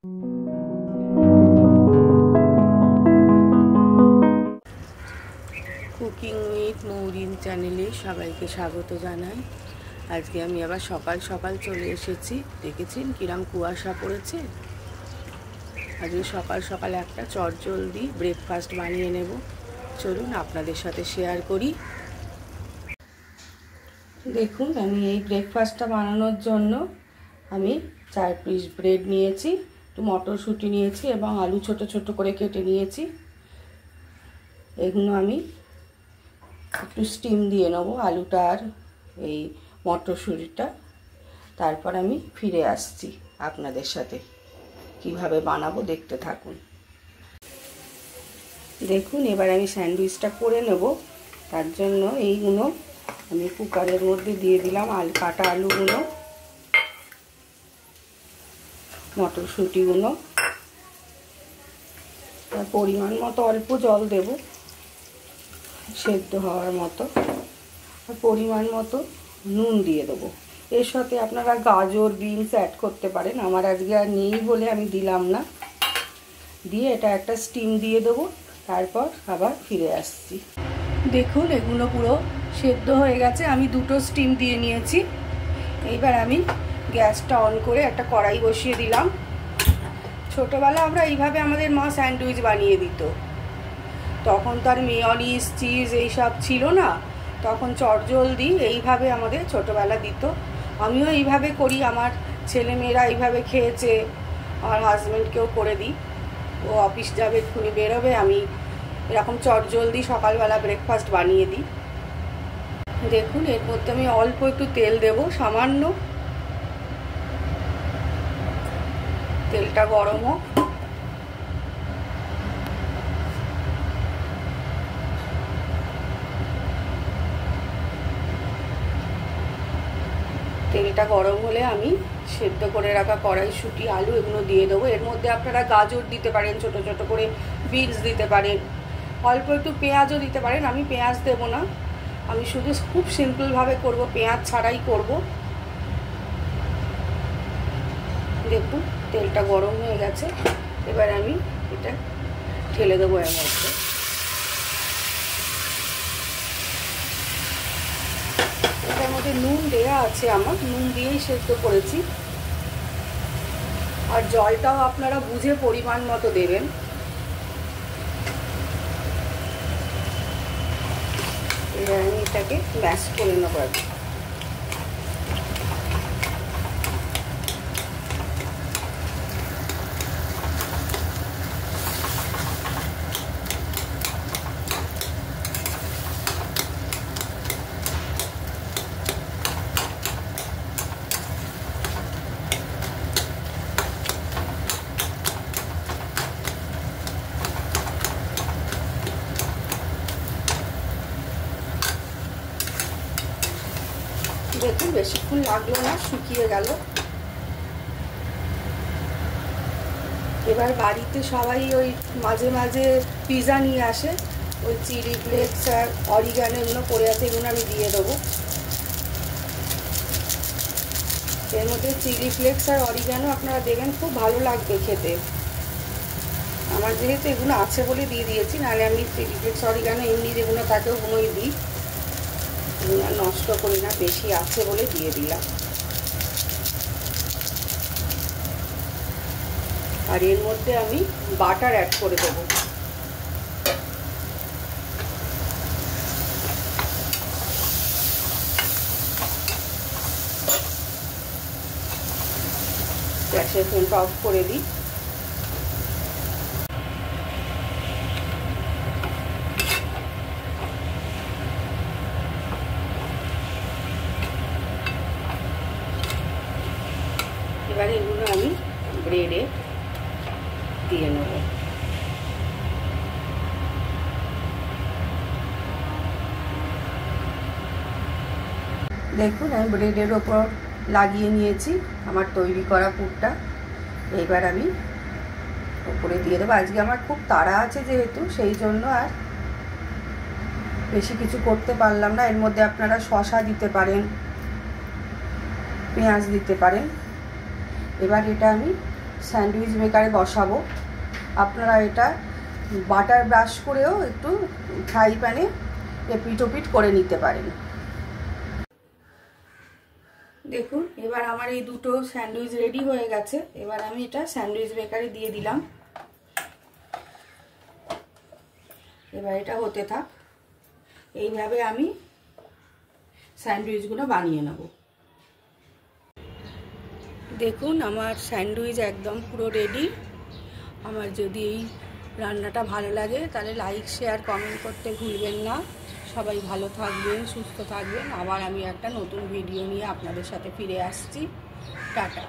Cooking with Mourin চ্যানেলে সবাইকে স্বাগত জানাই। আজকে আমি আবার সকাল সকাল চলে এসেছি। দেখেছেন কিরম কুয়াশা পড়েছে। আজকে সকাল সকাল একটা চটজলদি ব্রেকফাস্ট বানিয়ে নেব। চলুন আপনাদের সাথে শেয়ার করি। দেখুন, আমি এই ব্রেকফাস্টটা বানানোর জন্য আমি 4 পিস ব্রেড নিয়েছি, একটু মটরশুঁটি নিয়েছি এবং আলু ছোট ছোট করে কেটে নিয়েছি। এগুলো আমি একটু স্টিম দিয়ে নেব, আলুটা আর এই মটরশুঁটিটা। তারপর আমি ফিরে আসছি আপনাদের সাথে, কিভাবে বানাবো দেখতে থাকুন। দেখুন, এবার আমি স্যান্ডউইচটা করে নেব। তার জন্য এইগুলো আমি কুকারের মধ্যে দিয়ে দিলাম, কাটা আলুগুলো, মটরশুঁটিগুলো। তার পরিমাণ মতো অল্প জল দেব সেদ্ধ হওয়ার মতো, আর পরিমাণ মতো নুন দিয়ে দেবো। এর সাথে আপনারা গাজর বিনস অ্যাড করতে পারেন, আমার আজকে আর নেই বলে আমি দিলাম না। দিয়ে এটা একটা স্টিম দিয়ে দেবো, তারপর আবার ফিরে আসছি। দেখুন, এগুলো পুরো সেদ্ধ হয়ে গেছে, আমি 2টো স্টিম দিয়ে নিয়েছি। এইবার আমি গ্যাসটা অন করে একটা কড়াই বসিয়ে দিলাম। ছোটোবেলা আমরা এইভাবে আমাদের মা স্যান্ডউইচ বানিয়ে দিত। তখন তো আর মেয়োনিজ চিজ এইসব ছিল না, তখন চটজলদি এইভাবে আমাদের ছোটোবেলা দিত। আমিও এইভাবে করি, আমার ছেলেমেয়েরা এইভাবে খেয়েছে, আমার হাজব্যান্ডকেও করে দিই। ও অফিস যাবে, এক্ষুনি বেরোবে, আমি এরকম চটজলদি সকালবেলা ব্রেকফাস্ট বানিয়ে দিই। দেখুন, এর মধ্যে আমি অল্প একটু তেল দেব, সামান্য। তেলটা গরম হোক। তেলটা গরম হলে আমি সেদ্ধ করে রাখা কড়াইশুঁটি, আলু এগুলো দিয়ে দেবো। এর মধ্যে আপনারা গাজর দিতে পারেন ছোট ছোট করে, বিনস দিতে পারেন, অল্প একটু পেঁয়াজও দিতে পারেন। আমি পেঁয়াজ দেবো না, আমি শুধু খুব সিম্পলভাবে করব, পেঁয়াজ ছাড়াই করব। দেখুন, তেলটা গরম হয়ে গেছে। এবার আমি এটা ঢেলে দেবো এর মধ্যে। এটার মধ্যে নুন দেওয়া আছে, আমার নুন দিয়েই সেদ্ধ করেছি। আর জলটাও আপনারা বুঝে পরিমাণ মতো দেবেন। এবার আমি এটাকে ম্যাশ করে নেবো। দেখুন, বেশিক্ষণ লাগলো না, শুকিয়ে গেল। এবার বাড়িতে সবাই ওই মাঝে মাঝে পিৎজা নিয়ে আসে, ওই চিলি ফ্লেক্স আর অরিগানো এগুলো পড়ে আছে, এগুলো আমি দিয়ে দেবো। এর মধ্যে চিলি ফ্লেক্স আর অরিগানো আপনারা দেবেন, খুব ভালো লাগবে খেতে। আমার যেহেতু এগুলো আছে বলে দিয়ে দিয়েছি, নাহলে আমি চিলি ফ্লেক্স অরিগানো এমনি যেগুলো থাকে ওগুলোই দিই, এগুলো নষ্ট করি না, বেশি আছে বলে দিয়ে দিলাম। আর এর মধ্যে আমি বাটার অ্যাড করে দেবো। গ্যাসের ফ্লেমটা অফ করে দিই। এবার এগুলো আমি ব্রেডে দিয়ে নেব। দেখুন, আমি ব্রেডের ওপর লাগিয়ে নিয়েছি আমার তৈরি করা পুরটা। এইবার আমি ওপরে দিয়ে দেবো। আজকে আমার খুব তাড়া আছে যেহেতু, সেই জন্য আর বেশি কিছু করতে পারলাম না। এর মধ্যে আপনারা শসা দিতে পারেন, পেঁয়াজ দিতে পারেন। এবার এটা আমি স্যান্ডউইচ মেকারে বসাবো। আপনারা এটা বাটার ব্রাশ করেও একটু ফ্রাই প্যানে এপিট ওপিট করে নিতে পারেন। দেখুন এবার আমার এই দুটো স্যান্ডউইচ রেডি হয়ে গেছে। এবার আমি এটা স্যান্ডউইচ মেকারে দিয়ে দিলাম। এবার এটা হতে থাক। এইভাবে আমি স্যান্ডউইচগুলো বানিয়ে নেব। দেখুন আমার স্যান্ডউইচ একদম পুরো রেডি। আমার যদি এই রান্নাটা ভালো লাগে তাহলে লাইক শেয়ার কমেন্ট করতে ভুলবেন না। সবাই ভালো থাকবেন, সুস্থ থাকবেন। আবার আমি একটা নতুন ভিডিও নিয়ে আপনাদের সাথে ফিরে আসছি। টাটা।